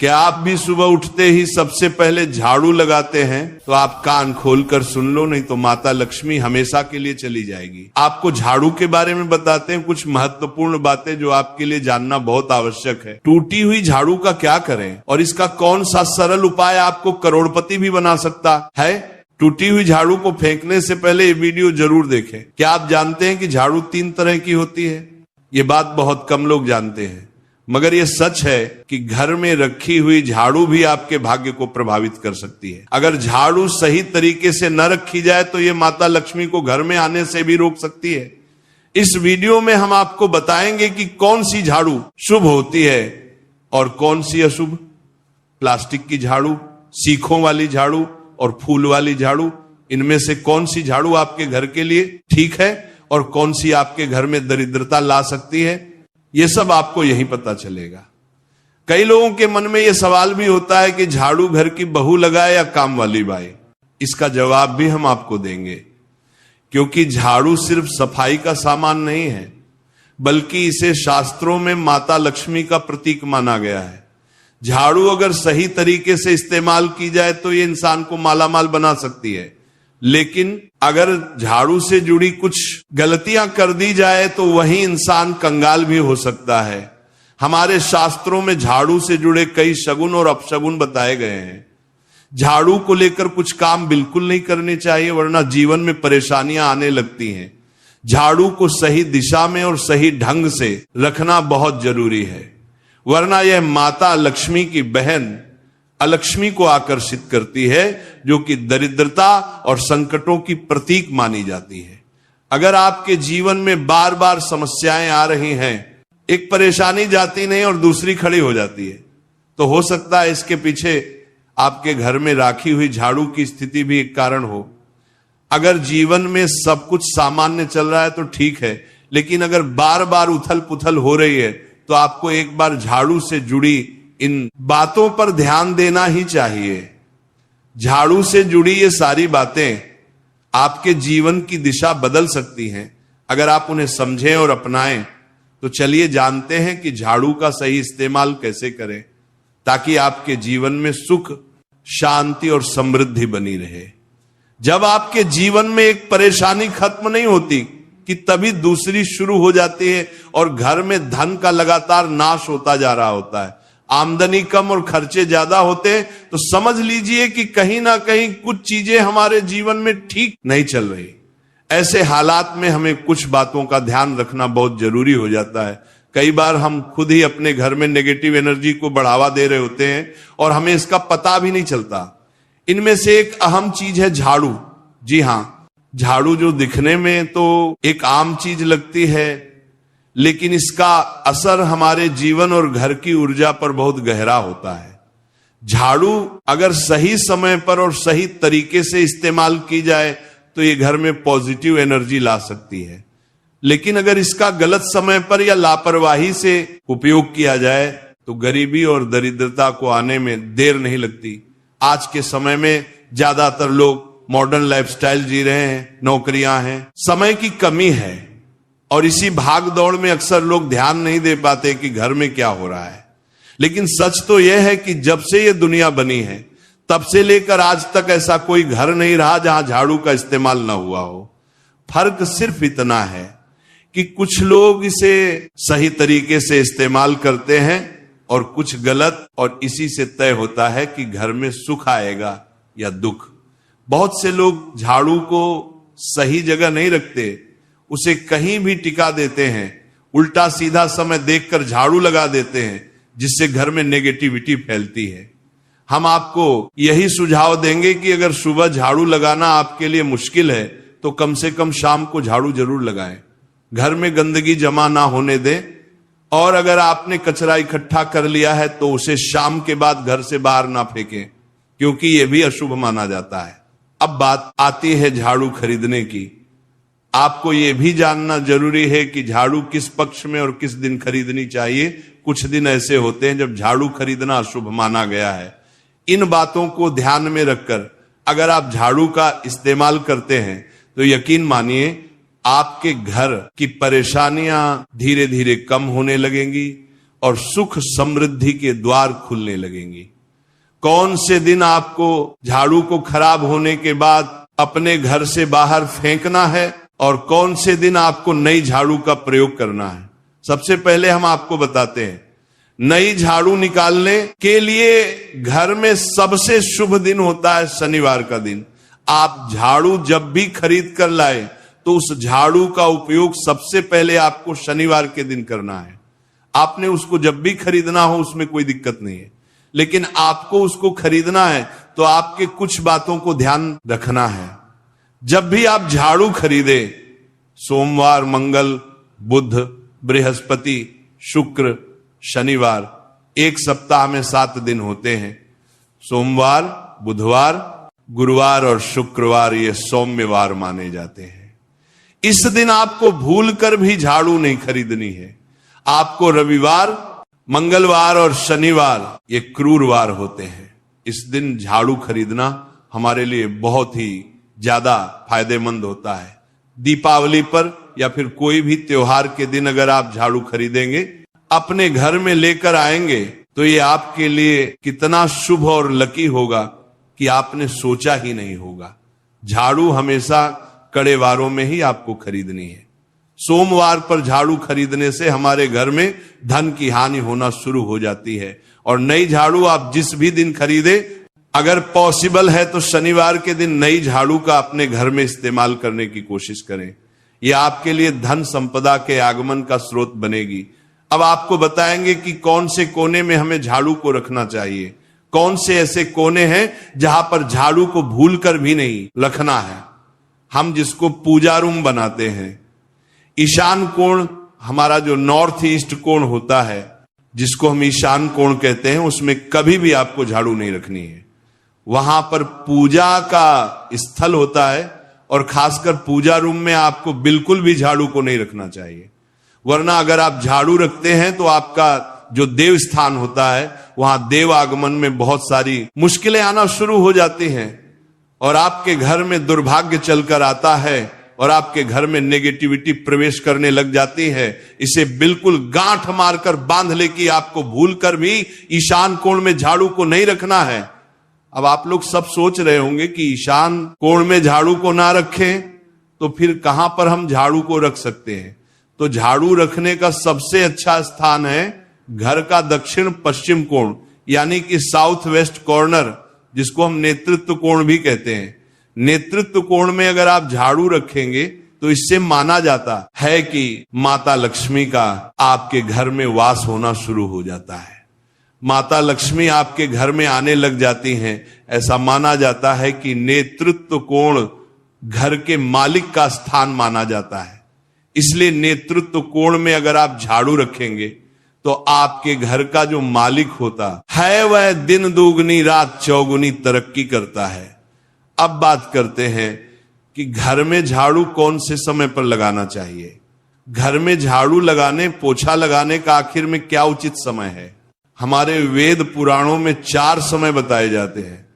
क्या आप भी सुबह उठते ही सबसे पहले झाड़ू लगाते हैं? तो आप कान खोलकर सुन लो, नहीं तो माता लक्ष्मी हमेशा के लिए चली जाएगी। आपको झाड़ू के बारे में बताते हैं कुछ महत्वपूर्ण बातें जो आपके लिए जानना बहुत आवश्यक है। टूटी हुई झाड़ू का क्या करें और इसका कौन सा सरल उपाय आपको करोड़पति भी बना सकता है। टूटी हुई झाड़ू को फेंकने से पहले ये वीडियो जरूर देखें। क्या आप जानते हैं कि झाड़ू 3 तरह की होती है? ये बात बहुत कम लोग जानते हैं, मगर ये सच है कि घर में रखी हुई झाड़ू भी आपके भाग्य को प्रभावित कर सकती है। अगर झाड़ू सही तरीके से न रखी जाए तो ये माता लक्ष्मी को घर में आने से भी रोक सकती है। इस वीडियो में हम आपको बताएंगे कि कौन सी झाड़ू शुभ होती है और कौन सी अशुभ। प्लास्टिक की झाड़ू, सीखों वाली झाड़ू और फूल वाली झाड़ू, इनमें से कौन सी झाड़ू आपके घर के लिए ठीक है और कौन सी आपके घर में दरिद्रता ला सकती है, ये सब आपको यही पता चलेगा। कई लोगों के मन में यह सवाल भी होता है कि झाड़ू घर की बहू लगाए या काम वाली बाई। इसका जवाब भी हम आपको देंगे, क्योंकि झाड़ू सिर्फ सफाई का सामान नहीं है, बल्कि इसे शास्त्रों में माता लक्ष्मी का प्रतीक माना गया है। झाड़ू अगर सही तरीके से इस्तेमाल की जाए तो ये इंसान को मालामाल बना सकती है, लेकिन अगर झाड़ू से जुड़ी कुछ गलतियां कर दी जाए तो वही इंसान कंगाल भी हो सकता है। हमारे शास्त्रों में झाड़ू से जुड़े कई शगुन और अपशगुन बताए गए हैं। झाड़ू को लेकर कुछ काम बिल्कुल नहीं करने चाहिए, वरना जीवन में परेशानियां आने लगती हैं। झाड़ू को सही दिशा में और सही ढंग से रखना बहुत जरूरी है, वरना यह माता लक्ष्मी की बहन अलक्ष्मी को आकर्षित करती है, जो कि दरिद्रता और संकटों की प्रतीक मानी जाती है। अगर आपके जीवन में बार बार समस्याएं आ रही हैं, एक परेशानी जाती नहीं और दूसरी खड़ी हो जाती है, तो हो सकता है इसके पीछे आपके घर में राखी हुई झाड़ू की स्थिति भी एक कारण हो। अगर जीवन में सब कुछ सामान्य चल रहा है तो ठीक है, लेकिन अगर बार बार उथल पुथल हो रही है तो आपको एक बार झाड़ू से जुड़ी इन बातों पर ध्यान देना ही चाहिए। झाड़ू से जुड़ी ये सारी बातें आपके जीवन की दिशा बदल सकती हैं अगर आप उन्हें समझें और अपनाएं। तो चलिए जानते हैं कि झाड़ू का सही इस्तेमाल कैसे करें, ताकि आपके जीवन में सुख, शांति और समृद्धि बनी रहे। जब आपके जीवन में एक परेशानी खत्म नहीं होती कि तभी दूसरी शुरू हो जाती है और घर में धन का लगातार नाश होता जा रहा होता है। आमदनी कम और खर्चे ज्यादा होते हैं तो समझ लीजिए कि कहीं ना कहीं कुछ चीजें हमारे जीवन में ठीक नहीं चल रही। ऐसे हालात में हमें कुछ बातों का ध्यान रखना बहुत जरूरी हो जाता है। कई बार हम खुद ही अपने घर में नेगेटिव एनर्जी को बढ़ावा दे रहे होते हैं और हमें इसका पता भी नहीं चलता। इनमें से एक अहम चीज है झाड़ू। जी हाँ, झाड़ू जो दिखने में तो एक आम चीज लगती है, लेकिन इसका असर हमारे जीवन और घर की ऊर्जा पर बहुत गहरा होता है। झाड़ू अगर सही समय पर और सही तरीके से इस्तेमाल की जाए तो ये घर में पॉजिटिव एनर्जी ला सकती है, लेकिन अगर इसका गलत समय पर या लापरवाही से उपयोग किया जाए तो गरीबी और दरिद्रता को आने में देर नहीं लगती। आज के समय में ज्यादातर लोग मॉडर्न लाइफस्टाइल जी रहे हैं, नौकरियां हैं, समय की कमी है और इसी भाग दौड़ में अक्सर लोग ध्यान नहीं दे पाते कि घर में क्या हो रहा है। लेकिन सच तो यह है कि जब से ये दुनिया बनी है तब से लेकर आज तक ऐसा कोई घर नहीं रहा जहां झाड़ू का इस्तेमाल ना हुआ हो। फर्क सिर्फ इतना है कि कुछ लोग इसे सही तरीके से इस्तेमाल करते हैं और कुछ गलत, और इसी से तय होता है कि घर में सुख आएगा या दुख। बहुत से लोग झाड़ू को सही जगह नहीं रखते, उसे कहीं भी टिका देते हैं, उल्टा सीधा समय देखकर झाड़ू लगा देते हैं, जिससे घर में नेगेटिविटी फैलती है। हम आपको यही सुझाव देंगे कि अगर सुबह झाड़ू लगाना आपके लिए मुश्किल है तो कम से कम शाम को झाड़ू जरूर लगाएं। घर में गंदगी जमा ना होने दें, और अगर आपने कचरा इकट्ठा कर लिया है तो उसे शाम के बाद घर से बाहर ना फेंकें, क्योंकि यह भी अशुभ माना जाता है। अब बात आती है झाड़ू खरीदने की। आपको यह भी जानना जरूरी है कि झाड़ू किस पक्ष में और किस दिन खरीदनी चाहिए। कुछ दिन ऐसे होते हैं जब झाड़ू खरीदना अशुभ माना गया है। इन बातों को ध्यान में रखकर अगर आप झाड़ू का इस्तेमाल करते हैं तो यकीन मानिए आपके घर की परेशानियां धीरे धीरे कम होने लगेंगी और सुख समृद्धि के द्वार खुलने लगेंगे। कौन से दिन आपको झाड़ू को खराब होने के बाद अपने घर से बाहर फेंकना है और कौन से दिन आपको नई झाड़ू का प्रयोग करना है। सबसे पहले हम आपको बताते हैं, नई झाड़ू निकालने के लिए घर में सबसे शुभ दिन होता है शनिवार का दिन। आप झाड़ू जब भी खरीद कर लाए तो उस झाड़ू का उपयोग सबसे पहले आपको शनिवार के दिन करना है। आपने उसको जब भी खरीदना हो उसमें कोई दिक्कत नहीं है, लेकिन आपको उसको खरीदना है तो आपके कुछ बातों को ध्यान रखना है। जब भी आप झाड़ू खरीदे, सोमवार, मंगल, बुध, बृहस्पति, शुक्र, शनिवार, एक सप्ताह में 7 दिन होते हैं। सोमवार, बुधवार, गुरुवार और शुक्रवार ये सौम्यवार माने जाते हैं। इस दिन आपको भूलकर भी झाड़ू नहीं खरीदनी है। आपको रविवार, मंगलवार और शनिवार ये क्रूरवार होते हैं। इस दिन झाड़ू खरीदना हमारे लिए बहुत ही ज्यादा फायदेमंद होता है। दीपावली पर या फिर कोई भी त्योहार के दिन अगर आप झाड़ू खरीदेंगे, अपने घर में लेकर आएंगे तो ये आपके लिए कितना शुभ और लकी होगा कि आपने सोचा ही नहीं होगा। झाड़ू हमेशा कड़े वारों में ही आपको खरीदनी है। सोमवार पर झाड़ू खरीदने से हमारे घर में धन की हानि होना शुरू हो जाती है। और नई झाड़ू आप जिस भी दिन खरीदे, अगर पॉसिबल है तो शनिवार के दिन नई झाड़ू का अपने घर में इस्तेमाल करने की कोशिश करें। यह आपके लिए धन संपदा के आगमन का स्रोत बनेगी। अब आपको बताएंगे कि कौन से कोने में हमें झाड़ू को रखना चाहिए, कौन से ऐसे कोने हैं जहां पर झाड़ू को भूलकर भी नहीं रखना है। हम जिसको पूजा रूम बनाते हैं, ईशान कोण हमारा जो नॉर्थ ईस्ट कोण होता है, जिसको हम ईशान कोण कहते हैं, उसमें कभी भी आपको झाड़ू नहीं रखनी है। वहां पर पूजा का स्थल होता है और खासकर पूजा रूम में आपको बिल्कुल भी झाड़ू को नहीं रखना चाहिए। वरना अगर आप झाड़ू रखते हैं तो आपका जो देव स्थान होता है वहां देव आगमन में बहुत सारी मुश्किलें आना शुरू हो जाती हैं और आपके घर में दुर्भाग्य चलकर आता है और आपके घर में नेगेटिविटी प्रवेश करने लग जाती है। इसे बिल्कुल गांठ मारकर बांध ले कि आपको भूलकर भी ईशान कोण में झाड़ू को नहीं रखना है। अब आप लोग सब सोच रहे होंगे कि ईशान कोण में झाड़ू को ना रखें तो फिर कहां पर हम झाड़ू को रख सकते हैं। तो झाड़ू रखने का सबसे अच्छा स्थान है घर का दक्षिण पश्चिम कोण, यानी कि साउथ वेस्ट कॉर्नर, जिसको हम नेतृत्व कोण भी कहते हैं। नेतृत्व कोण में अगर आप झाड़ू रखेंगे तो इससे माना जाता है कि माता लक्ष्मी का आपके घर में वास होना शुरू हो जाता है। माता लक्ष्मी आपके घर में आने लग जाती हैं। ऐसा माना जाता है कि नेतृत्व कोण घर के मालिक का स्थान माना जाता है। इसलिए नेतृत्व कोण में अगर आप झाड़ू रखेंगे तो आपके घर का जो मालिक होता है वह दिन दुगनी रात चौगुनी तरक्की करता है। अब बात करते हैं कि घर में झाड़ू कौन से समय पर लगाना चाहिए। घर में झाड़ू लगाने, पोछा लगाने का आखिर में क्या उचित समय है। हमारे वेद पुराणों में 4 समय बताए जाते हैं।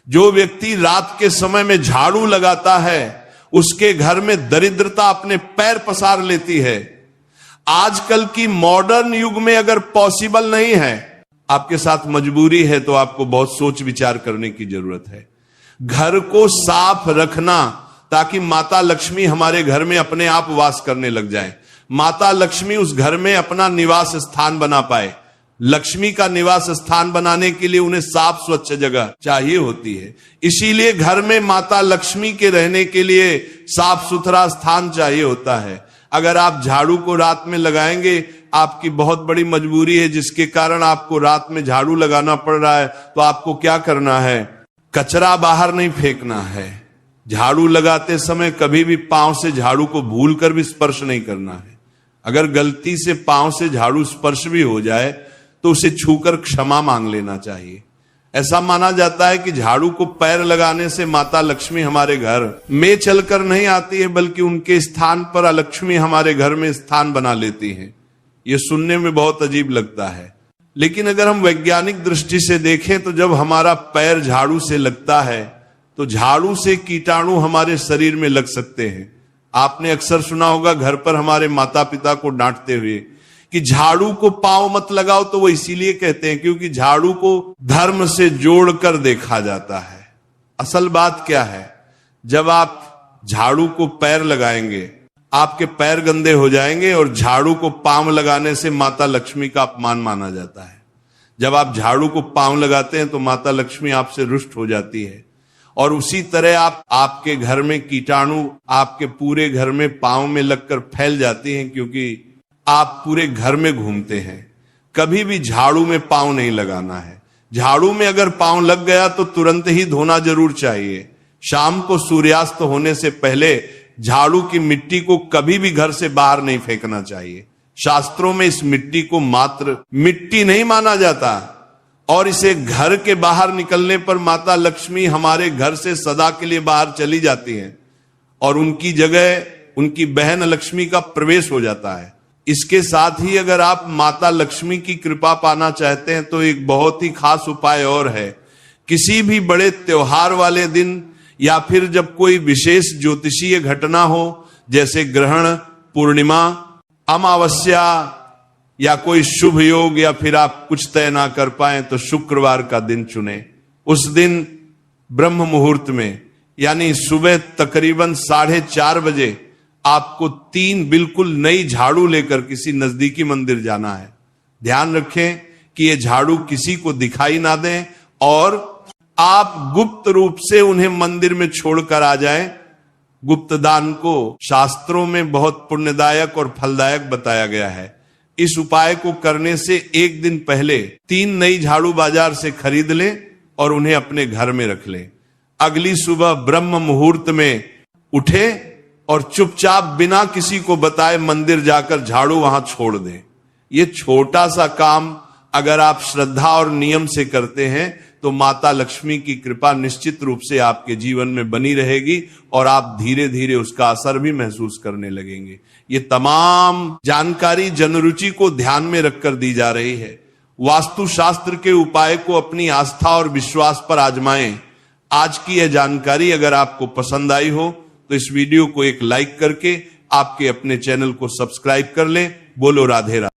जो व्यक्ति रात के समय में झाड़ू लगाता है उसके घर में दरिद्रता अपने पैर पसार लेती है। आजकल की मॉडर्न युग में अगर पॉसिबल नहीं है, आपके साथ मजबूरी है, तो आपको बहुत सोच विचार करने की जरूरत है। घर को साफ रखना ताकि माता लक्ष्मी हमारे घर में अपने आप वास करने लग जाए। माता लक्ष्मी उस घर में अपना निवास स्थान बना पाए। लक्ष्मी का निवास स्थान बनाने के लिए उन्हें साफ स्वच्छ जगह चाहिए होती है। इसीलिए घर में माता लक्ष्मी के रहने के लिए साफ सुथरा स्थान चाहिए होता है। अगर आप झाड़ू को रात में लगाएंगे, आपकी बहुत बड़ी मजबूरी है जिसके कारण आपको रात में झाड़ू लगाना पड़ रहा है, तो आपको क्या करना है, कचरा बाहर नहीं फेंकना है। झाड़ू लगाते समय कभी भी पांव से झाड़ू को भूलकर भी स्पर्श नहीं करना है। अगर गलती से पांव से झाड़ू स्पर्श भी हो जाए तो उसे छूकर क्षमा मांग लेना चाहिए। ऐसा माना जाता है कि झाड़ू को पैर लगाने से माता लक्ष्मी हमारे घर में चलकर नहीं आती है, बल्कि उनके स्थान पर लक्ष्मी हमारे घर में स्थान बना लेती है। यह सुनने में बहुत अजीब लगता है, लेकिन अगर हम वैज्ञानिक दृष्टि से देखें तो जब हमारा पैर झाड़ू से लगता है तो झाड़ू से कीटाणु हमारे शरीर में लग सकते हैं। आपने अक्सर सुना होगा घर पर हमारे माता पिता को डांटते हुए कि झाड़ू को पांव मत लगाओ, तो वो इसीलिए कहते हैं क्योंकि झाड़ू को धर्म से जोड़कर देखा जाता है। असल बात क्या है, जब आप झाड़ू को पैर लगाएंगे, आपके पैर गंदे हो जाएंगे और झाड़ू को पांव लगाने से माता लक्ष्मी का अपमान माना जाता है। जब आप झाड़ू को पांव लगाते हैं तो माता लक्ष्मी आपसे रुष्ट हो जाती है। और उसी तरह आपके घर में कीटाणु आपके पूरे घर में पांव में लगकर फैल जाती हैं, क्योंकि आप पूरे घर में घूमते हैं। कभी भी झाड़ू में पांव नहीं लगाना है। झाड़ू में अगर पांव लग गया तो तुरंत ही धोना जरूर चाहिए। शाम को सूर्यास्त होने से पहले झाड़ू की मिट्टी को कभी भी घर से बाहर नहीं फेंकना चाहिए। शास्त्रों में इस मिट्टी को मात्र मिट्टी नहीं माना जाता, और इसे घर के बाहर निकलने पर माता लक्ष्मी हमारे घर से सदा के लिए बाहर चली जाती हैं और उनकी जगह उनकी बहन लक्ष्मी का प्रवेश हो जाता है। इसके साथ ही अगर आप माता लक्ष्मी की कृपा पाना चाहते हैं तो एक बहुत ही खास उपाय और है। किसी भी बड़े त्योहार वाले दिन या फिर जब कोई विशेष ज्योतिषीय घटना हो, जैसे ग्रहण, पूर्णिमा, अमावस्या या कोई शुभ योग, या फिर आप कुछ तय ना कर पाए तो शुक्रवार का दिन चुने। उस दिन ब्रह्म मुहूर्त में यानी सुबह तकरीबन 4:30 बजे आपको 3 बिल्कुल नई झाड़ू लेकर किसी नजदीकी मंदिर जाना है। ध्यान रखें कि ये झाड़ू किसी को दिखाई ना दें और आप गुप्त रूप से उन्हें मंदिर में छोड़कर आ जाएं। गुप्त दान को शास्त्रों में बहुत पुण्यदायक और फलदायक बताया गया है। इस उपाय को करने से एक दिन पहले 3 नई झाड़ू बाजार से खरीद लें और उन्हें अपने घर में रख लें। अगली सुबह ब्रह्म मुहूर्त में उठे और चुपचाप बिना किसी को बताए मंदिर जाकर झाड़ू वहां छोड़ दें। ये छोटा सा काम अगर आप श्रद्धा और नियम से करते हैं तो माता लक्ष्मी की कृपा निश्चित रूप से आपके जीवन में बनी रहेगी और आप धीरे धीरे उसका असर भी महसूस करने लगेंगे। ये तमाम जानकारी जनरुचि को ध्यान में रखकर दी जा रही है। वास्तु शास्त्र के उपाय को अपनी आस्था और विश्वास पर आजमाएं। आज की यह जानकारी अगर आपको पसंद आई हो तो इस वीडियो को एक लाइक करके आपके अपने चैनल को सब्सक्राइब कर लें। बोलो राधे राधे।